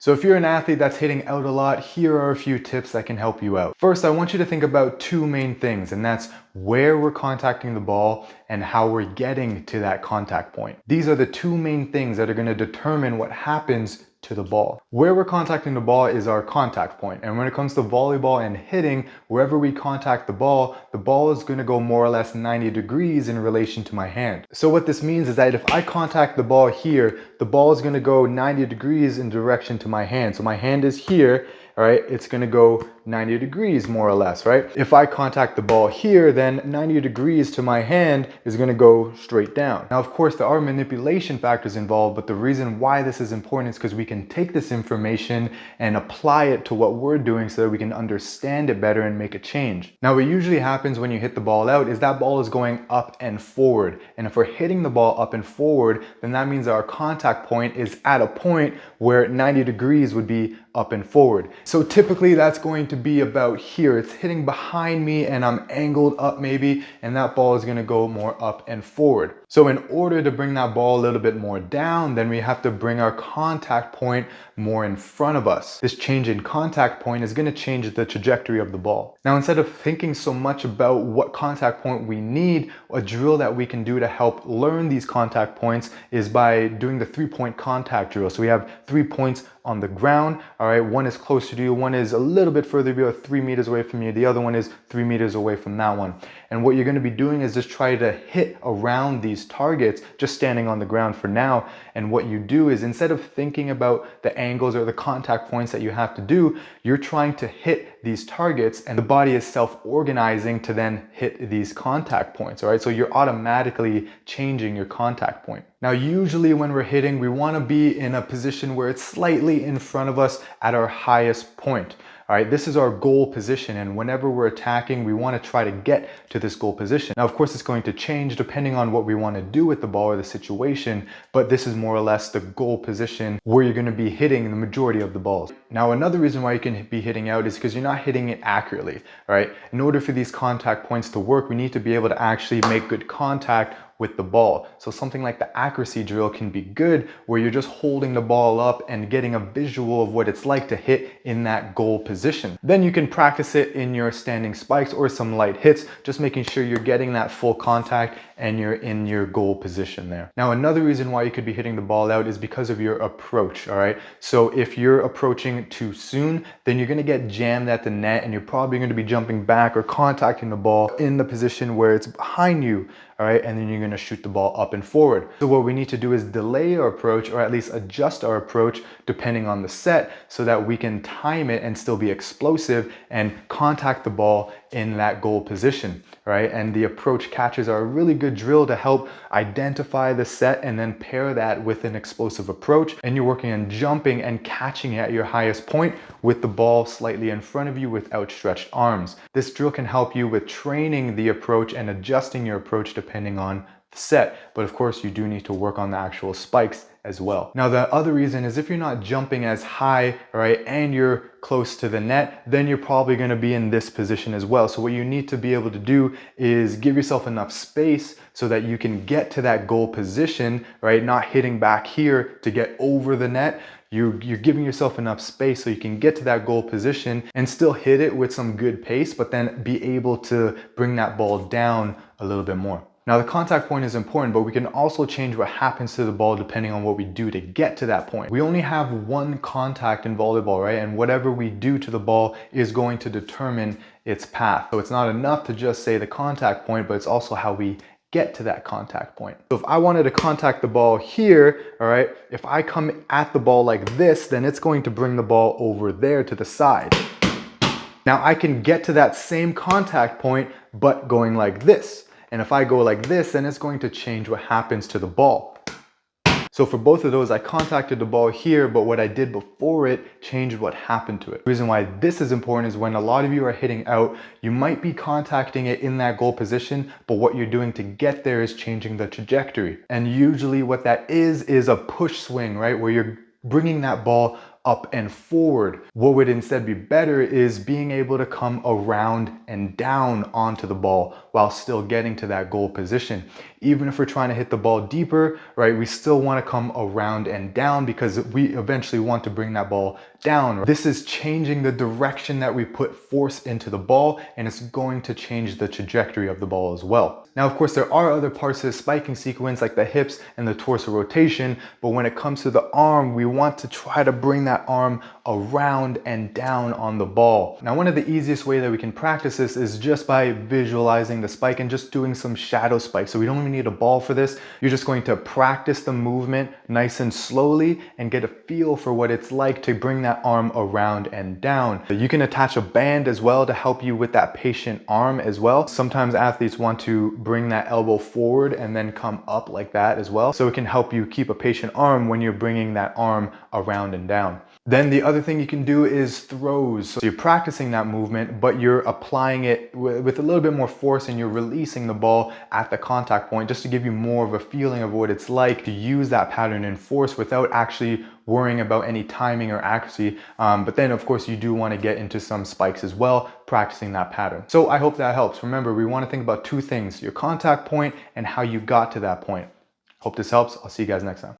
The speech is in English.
So if you're an athlete that's hitting out a lot, here are a few tips that can help you out. First, I want you to think about two main things, and that's where we're contacting the ball and how we're getting to that contact point. These are the two main things that are going to determine what happens to the ball. Where we're contacting the ball is our contact point. And when it comes to volleyball and hitting, wherever we contact the ball is going to go more or less 90 degrees in relation to my hand. So what this means is that if I contact the ball here, the ball is going to go 90 degrees in direction to my hand. So my hand is here, all right? It's going to go 90 degrees more or less, right? If I contact the ball here, then 90 degrees to my hand is going to go straight down. Now, of course, there are manipulation factors involved, but the reason why this is important is because we can take this information and apply it to what we're doing so that we can understand it better and make a change. Now, what usually happens when you hit the ball out is that ball is going up and forward. And if we're hitting the ball up and forward, then that means our contact point is at a point where 90 degrees would be up and forward. So typically that's going to be about here. It's hitting behind me and I'm angled up maybe, and that ball is going to go more up and forward. So in order to bring that ball a little bit more down, then we have to bring our contact point more in front of us. This change in contact point is going to change the trajectory of the ball. Now, instead of thinking so much about what contact point we need, a drill that we can do to help learn these contact points is by doing the 3-point contact drill. So we have 3 points on the ground, all right? One is closer to you, one is a little bit further, about 3 meters away from you, the other one is 3 meters away from that one. And what you're going to be doing is just try to hit around these targets, just standing on the ground for now. And what you do is, instead of thinking about the angles or the contact points that you have to do, you're trying to hit these targets, and the body is self-organizing to then hit these contact points, all right? So you're automatically changing your contact point. Now, usually when we're hitting, we want to be in a position where it's slightly in front of us at our highest point. All right, this is our goal position, and whenever we're attacking, we want to try to get to this goal position. Now, of course, it's going to change depending on what we want to do with the ball or the situation, but this is more or less the goal position where you're going to be hitting the majority of the balls. Now, another reason why you can be hitting out is because you're not hitting it accurately, all right? In order for these contact points to work, we need to be able to actually make good contact with the ball. So something like the accuracy drill can be good, where you're just holding the ball up and getting a visual of what it's like to hit in that goal position. Then you can practice it in your standing spikes or some light hits, just making sure you're getting that full contact and you're in your goal position there. Now, another reason why you could be hitting the ball out is because of your approach, all right? So if you're approaching too soon, then you're gonna get jammed at the net, and you're probably gonna be jumping back or contacting the ball in the position where it's behind you, all right? And then you're gonna shoot the ball up and forward. So what we need to do is delay our approach, or at least adjust our approach depending on the set, so that we can time it and still be explosive and contact the ball in that goal position, right? And the approach catches are a really good drill to help identify the set and then pair that with an explosive approach. And you're working on jumping and catching at your highest point with the ball slightly in front of you with outstretched arms. This drill can help you with training the approach and adjusting your approach depending on the set. But of course, you do need to work on the actual spikes as well. Now, the other reason is if you're not jumping as high, right, and you're close to the net, then you're probably going to be in this position as well. So what you need to be able to do is give yourself enough space so that you can get to that goal position, right? Not hitting back here to get over the net. You're giving yourself enough space so you can get to that goal position and still hit it with some good pace, but then be able to bring that ball down a little bit more. Now, the contact point is important, but we can also change what happens to the ball depending on what we do to get to that point. We only have one contact in volleyball, right? And whatever we do to the ball is going to determine its path. So it's not enough to just say the contact point, but it's also how we get to that contact point. So if I wanted to contact the ball here, all right, if I come at the ball like this, then it's going to bring the ball over there to the side. Now I can get to that same contact point, but going like this. And if I go like this, then it's going to change what happens to the ball. So for both of those, I contacted the ball here, but what I did before it changed what happened to it. The reason why this is important is when a lot of you are hitting out, you might be contacting it in that goal position, but what you're doing to get there is changing the trajectory. And usually what that is a push swing, right? Where you're bringing that ball up and forward. What would instead be better is being able to come around and down onto the ball while still getting to that goal position. Even if we're trying to hit the ball deeper, right, we still want to come around and down because we eventually want to bring that ball down. This is changing the direction that we put force into the ball, and it's going to change the trajectory of the ball as well. Now, of course, there are other parts to the spiking sequence like the hips and the torso rotation, but when it comes to the arm, we want to try to bring that arm around and down on the ball. Now, one of the easiest way that we can practice this is just by visualizing the spike and just doing some shadow spikes. So we don't even need a ball for this. You're just going to practice the movement nice and slowly and get a feel for what it's like to bring that arm around and down. You can attach a band as well to help you with that patient arm as well. Sometimes athletes want to bring that elbow forward and then come up like that as well. So it can help you keep a patient arm when you're bringing that arm around and down. Then the other thing you can do is throws. So you're practicing that movement, but you're applying it with a little bit more force, and you're releasing the ball at the contact point just to give you more of a feeling of what it's like to use that pattern in force without actually worrying about any timing or accuracy. But then of course you do want to get into some spikes as well, practicing that pattern. So I hope that helps. Remember, we want to think about two things: your contact point and how you got to that point. Hope this helps. I'll see you guys next time.